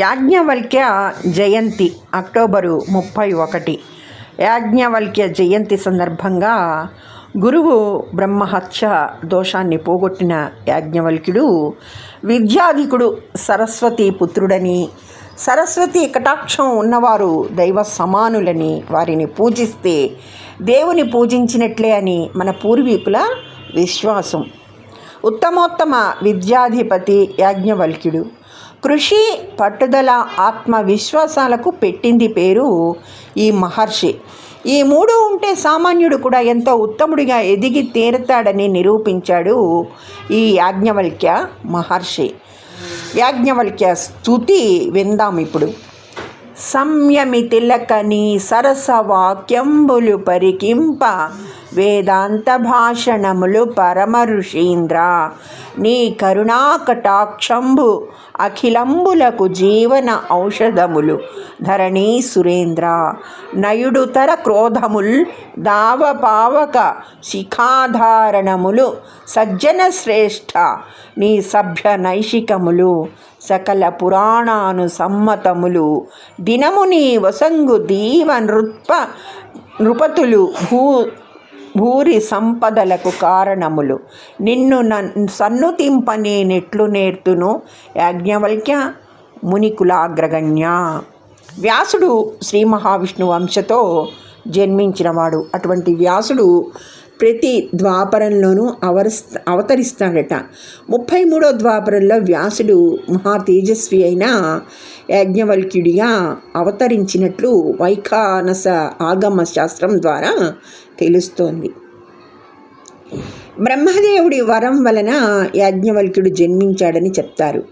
యాజ్ఞవల్క్య జయంతి October 31. Yajnavalkya జయంతి సందర్భంగా గురువు బ్రహ్మహత్య దోషాన్ని పోగొట్టిన యాజ్ఞవల్క్యుడు విద్యాధికుడు సరస్వతీ పుత్రుడని, సరస్వతి కటాక్షం ఉన్నవారు దైవ సమానులని, వారిని పూజిస్తే దేవుని పూజించినట్లే అని మన పూర్వీకుల విశ్వాసం. ఉత్తమోత్తమ విద్యాధిపతి యాజ్ఞవల్క్యుడు. కృషి, పట్టుదల, ఆత్మవిశ్వాసాలకు పెట్టింది పేరు ఈ మహర్షి. ఈ మూడు ఉంటే సామాన్యుడు కూడా ఎంతో ఉత్తముడిగా ఎదిగి తీరతాడని నిరూపించాడు ఈ యాజ్ఞవల్క్య మహర్షి. యాజ్ఞవల్క్య స్తుతి విందాం ఇప్పుడు. సంయమి తిలకని సరస వాక్యంబులు పరికింప, వేదాంత భాషణములు పరమ ఋషీంద్ర, నీ కరుణాకటాక్షంబు అఖిలంబులకు జీవన ఔషధములు ధరణీ సురేంద్ర, నయుడుతర క్రోధముల్ దావపావక శిఖాధారణములు సజ్జన శ్రేష్ఠ, నీ సభ్య నైషికములు సకల పురాణాను సమ్మతములు, దినము నీ వసంగు దీవ నృపతులు భూరి సంపదలకు కారణములు, నిన్ను సన్నుతింపనేనెట్లు నేర్తును యాజ్ఞవల్క్య మునికులాగ్రగణ్య. వ్యాసుడు శ్రీ మహావిష్ణువు అంశతో జన్మించినవాడు. అటువంటి వ్యాసుడు ప్రతి ద్వాపరంలోనూ అవతరిస్తాడట. 33వ ద్వాపరంలో వ్యాసుడు మహా తేజస్వి అయిన యాజ్ఞవల్క్యుడిగా అవతరించినట్లు వైఖానస ఆగమ శాస్త్రం ద్వారా తెలుస్తోంది. బ్రహ్మదేవుడి వరం వలన యాజ్ఞవల్క్యుడు జన్మించాడని చెప్తారు.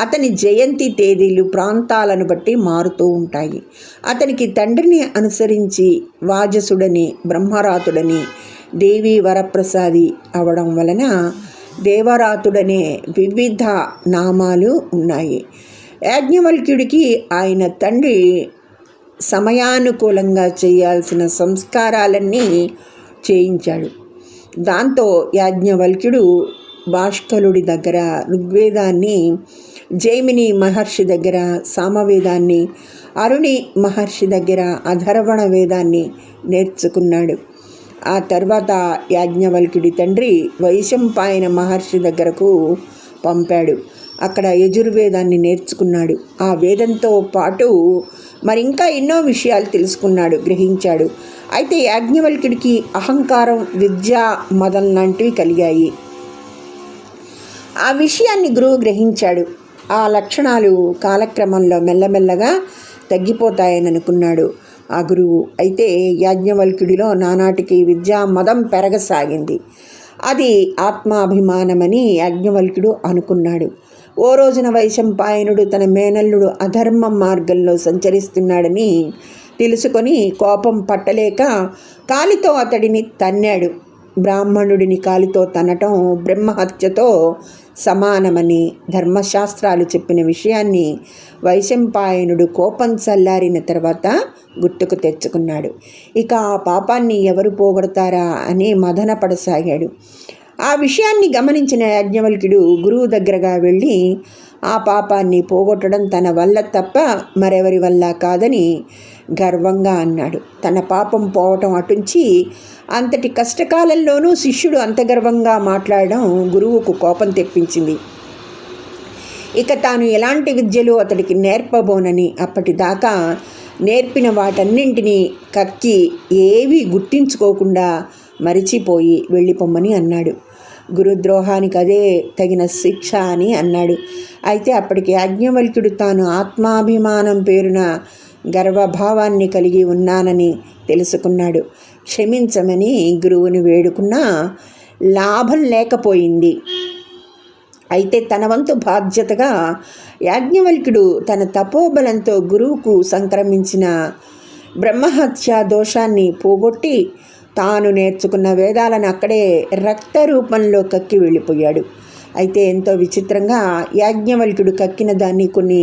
అతని జయంతి తేదీలు ప్రాంతాలను బట్టి మారుతూ ఉంటాయి. అతనికి తండ్రిని అనుసరించి వాజసుడని, బ్రహ్మరాతుడని, దేవి వరప్రసాది అవడం వలన దేవరాతుడనే వివిధ నామాలు ఉన్నాయి. యాజ్ఞవల్క్యుడికి ఆయన తండ్రి సమయానుకూలంగా చేయాల్సిన సంస్కారాలన్నీ చేయించాడు. దాంతో యాజ్ఞవల్క్యుడు భాష్కలుడి దగ్గర ఋగ్వేదాన్ని, జైమిని మహర్షి దగ్గర సామవేదాన్ని, అరుణి మహర్షి దగ్గర అధర్వణ వేదాన్ని నేర్చుకున్నాడు. ఆ తర్వాత యాజ్ఞవల్క్యుడి తండ్రి వైశంపాయన మహర్షి దగ్గరకు పంపాడు. అక్కడ యజుర్వేదాన్ని నేర్చుకున్నాడు. ఆ వేదంతో పాటు మరింకా ఎన్నో విషయాలు తెలుసుకున్నాడు, గ్రహించాడు. అయితే యాజ్ఞవల్క్యుడికి అహంకారం, విద్యా మదం లాంటివి కలిగాయి. ఆ విషయాన్ని గురువు గ్రహించాడు. ఆ లక్షణాలు కాలక్రమంలో మెల్లమెల్లగా తగ్గిపోతాయని అనుకున్నాడు ఆ గురువు. అయితే యాజ్ఞవల్క్యుడిలో నానాటికి విద్యా మదం పెరగసాగింది. అది ఆత్మాభిమానమని యాజ్ఞవల్క్యుడు అనుకున్నాడు. ఓ రోజున వైశంపాయనుడు తన మేనల్లుడు అధర్మ మార్గంలో సంచరిస్తున్నాడని తెలుసుకొని కోపం పట్టలేక కాలితో అతడిని తన్నాడు. బ్రాహ్మణుడిని కాలితో తన్నటం బ్రహ్మహత్యతో సమానమని ధర్మశాస్త్రాలు చెప్పిన విషయాన్ని వైశంపాయనుడు కోపం చల్లారిన తర్వాత గుర్తుకు తెచ్చుకున్నాడు. ఇక ఆ పాపాన్ని ఎవరు పోగొడతారా అని మదనపడసాగాడు. ఆ విషయాన్ని గమనించిన యాజ్ఞవల్క్యుడు గురువు దగ్గరగా వెళ్ళి ఆ పాపాన్ని పోగొట్టడం తన వల్ల తప్ప మరెవరి వల్ల కాదని గర్వంగా అన్నాడు. తన పాపం పోవటం అటుంచి అంతటి కష్టకాలంలోనూ శిష్యుడు అంత గర్వంగా మాట్లాడడం గురువుకు కోపం తెప్పించింది. ఇక తాను ఎలాంటి విద్యలు అతడికి నేర్పబోనని, అప్పటిదాకా నేర్పిన వాటన్నింటినీ కక్కి ఏవీ గుర్తించుకోకుండా మరిచిపోయి వెళ్ళిపోమ్మని అన్నాడు. గురుద్రోహానికి అదే తగిన శిక్ష అని అన్నాడు. అయితే అప్పటికి యాజ్ఞవల్క్యుడు తాను ఆత్మాభిమానం పేరున గర్వభావాన్ని కలిగి ఉన్నానని తెలుసుకున్నాడు. క్షమించమని గురువుని వేడుకున్నా లాభం లేకపోయింది. అయితే తన వంతు బాధ్యతగా యాజ్ఞవల్క్యుడు తన తపోబలంతో గురువుకు సంక్రమించిన బ్రహ్మహత్య దోషాన్ని పోగొట్టి తాను నేర్చుకున్న వేదాలను అక్కడే రక్త రూపంలో కక్కి వెళ్ళిపోయాడు. అయితే ఎంతో విచిత్రంగా యాజ్ఞవల్క్యుడు కక్కిన దాన్ని కొన్ని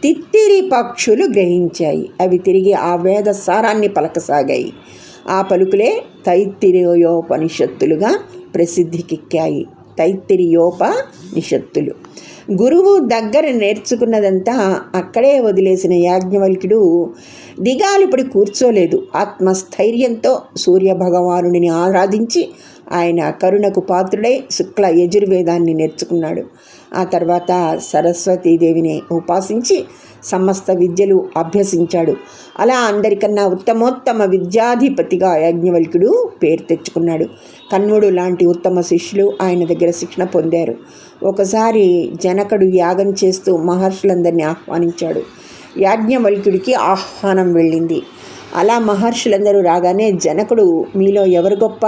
తిత్తిరి పక్షులు గ్రహించాయి. అవి తిరిగి ఆ వేద సారాన్ని పలకసాగాయి. ఆ పలుకులే తైత్తిరీయోపనిషత్తులుగా ప్రసిద్ధికెక్కాయి. తైత్తిరీయోపనిషత్తులు గురువు దగ్గర నేర్చుకున్నదంతా అక్కడే వదిలేసిన యాజ్ఞవల్క్యుడు దిగాలిపడి కూర్చోలేదు. ఆత్మస్థైర్యంతో సూర్యభగవానుడిని ఆరాధించి ఆయన కరుణకు పాత్రుడై శుక్ల యజుర్వేదాన్ని నేర్చుకున్నాడు. ఆ తర్వాత సరస్వతీదేవిని ఉపాసించి సమస్త విద్యలు అభ్యసించాడు. అలా అందరికన్నా ఉత్తమోత్తమ విద్యాధిపతిగా యాజ్ఞవల్క్యుడు పేరు తెచ్చుకున్నాడు. కన్వుడు లాంటి ఉత్తమ శిష్యులు ఆయన దగ్గర శిక్షణ పొందారు. ఒకసారి జనకుడు యాగం చేస్తూ మహర్షులందరినీ ఆహ్వానించాడు. యాజ్ఞవల్క్యుడికి ఆహ్వానం వెళ్ళింది. అలా మహర్షులందరూ రాగానే జనకుడు, మీలో ఎవరు గొప్ప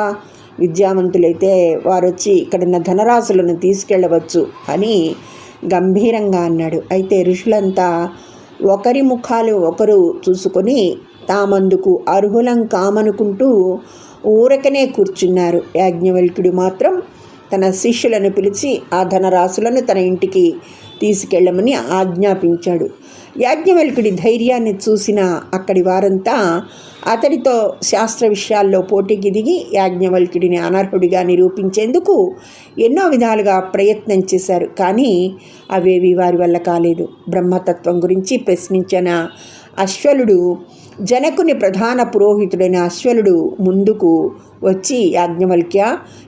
విద్యావంతులైతే వారొచ్చి ఇక్కడున్న ధనరాశులను తీసుకెళ్ళవచ్చు అని గంభీరంగా అన్నాడు. అయితే ఋషులంతా ఒకరి ముఖాలు ఒకరు చూసుకొని తామందుకు అర్హులం కామనుకుంటూ ఊరకనే కూర్చున్నారు. యాజ్ఞవల్క్యుడు మాత్రం తన శిష్యులను పిలిచి ఆ ధనరాశులను తన ఇంటికి తీసుకెళ్ళమని ఆజ్ఞాపించాడు. యాజ్ఞవల్క్యుడి ధైర్యాన్ని చూసిన అక్కడి వారంతా అతడితో శాస్త్ర విషయాల్లో పోటీకి దిగి యాజ్ఞవల్క్యుడిని అనర్హుడిగా నిరూపించేందుకు ఎన్నో విధాలుగా ప్రయత్నం చేశారు. కానీ అవేవి వారి వల్ల కాలేదు. బ్రహ్మతత్వం గురించి ప్రశ్నించిన అశ్వలుడు, జనకుని ప్రధాన పురోహితుడైన అశ్వలుడు ముందుకు వచ్చి, యాజ్ఞవల్క్య,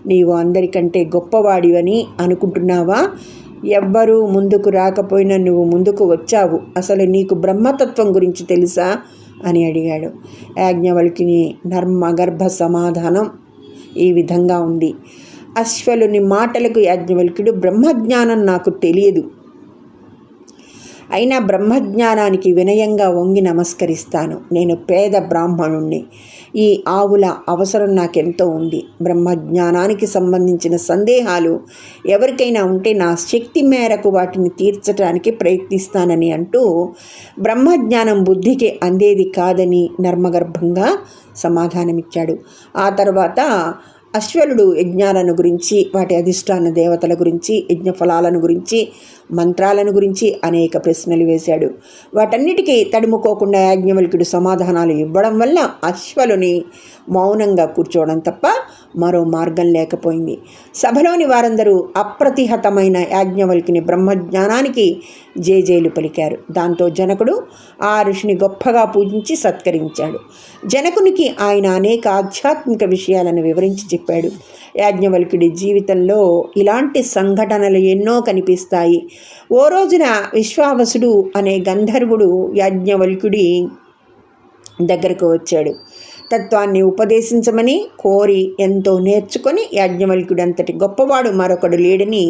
నీవు అందరికంటే గొప్పవాడివని అనుకుంటున్నావా? ఎవ్వరూ ముందుకు రాకపోయినా నువ్వు ముందుకు వచ్చావు. అసలు నీకు బ్రహ్మతత్వం గురించి తెలుసా అని అడిగాడు. యాజ్ఞవల్క్యుని నర్మగర్భ సమాధానం ఈ విధంగా ఉంది. అశ్వలుని మాటలకు యాజ్ఞవల్క్యుడు, బ్రహ్మజ్ఞానం నాకు తెలియదు, అయినా బ్రహ్మజ్ఞానానికి వినయంగా వంగి నమస్కరిస్తాను. నేను పేద బ్రాహ్మణుణ్ణి. ఈ ఆవుల అవసరం నాకెంతో ఉంది. బ్రహ్మజ్ఞానానికి సంబంధించిన సందేహాలు ఎవరికైనా ఉంటే నా శక్తి మేరకు వాటిని తీర్చడానికి ప్రయత్నిస్తానని అంటూ బ్రహ్మజ్ఞానం బుద్ధికి అందేది కాదని నర్మగర్భంగా సమాధానమిచ్చాడు. ఆ తర్వాత అశ్వలుడు యజ్ఞాలను గురించి, వాటి అధిష్టాన దేవతల గురించి, యజ్ఞఫలాలను గురించి, మంత్రాలను గురించి అనేక ప్రశ్నలు వేశాడు. వాటన్నిటికీ తడుముకోకుండా యాజ్ఞవల్క్యుడు సమాధానాలు ఇవ్వడం వల్ల అశ్వలుని మౌనంగా కూర్చోవడం తప్ప మరో మార్గం లేకపోయింది. సభలోని వారందరూ అప్రతిహతమైన యాజ్ఞవల్క్యుని బ్రహ్మజ్ఞానానికి జేజేలు పలికారు. దాంతో జనకుడు ఆ ఋషిని గొప్పగా పూజించి సత్కరించాడు. జనకునికి ఆయన అనేక ఆధ్యాత్మిక విషయాలను వివరించి చెప్పాడు. యాజ్ఞవల్క్యుడి జీవితంలో ఇలాంటి సంఘటనలు ఎన్నో కనిపిస్తాయి. ఓ రోజున విశ్వావసుడు అనే గంధర్వుడు యాజ్ఞవల్క్యుడి దగ్గరకు వచ్చాడు. తత్వాన్ని ఉపదేశించమని కోరి ఎంతో నేర్చుకొని యాజ్ఞవల్క్యుడు అంతటి గొప్పవాడు మరొకడు లేడని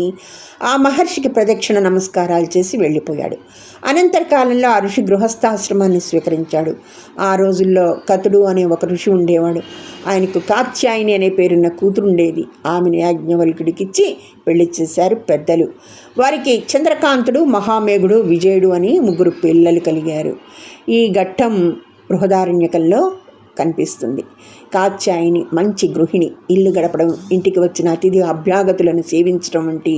ఆ మహర్షికి ప్రదక్షిణ నమస్కారాలు చేసి వెళ్ళిపోయాడు. అనంతర కాలంలో ఆ ఋషి గృహస్థాశ్రమాన్ని స్వీకరించాడు. ఆ రోజుల్లో కతుడు అనే ఒక ఋషి ఉండేవాడు. ఆయనకు కాత్యాయని అనే పేరున్న కూతురుండేది. ఆమెను యాజ్ఞవల్క్యుడికిచ్చి పెళ్లి చేశారు పెద్దలు. వారికి చంద్రకాంతుడు, మహామేఘుడు, విజయుడు అని 3 పిల్లలు కలిగారు. ఈ ఘట్టం బృహదారణ్యకంలో కనిపిస్తుంది. కాత్యాయని మంచి గృహిణి. ఇల్లు గడపడం, ఇంటికి వచ్చిన అతిథి అభ్యాగతులను సేవించడం వంటి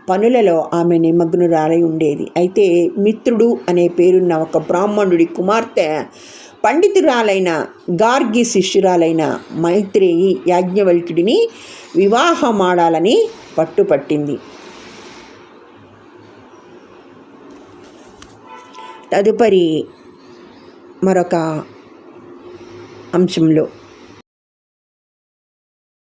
పనులలో ఆమె నిమగ్నురాలై ఉండేది. అయితే మిత్రుడు అనే పేరున్న ఒక బ్రాహ్మణుడి కుమార్తె పండితురాలైన గార్గి శిష్యురాలైన మైత్రేయి యాజ్ఞవల్క్యుడిని వివాహమాడాలని పట్టుపట్టింది. తదుపరి మరొక అంశంలో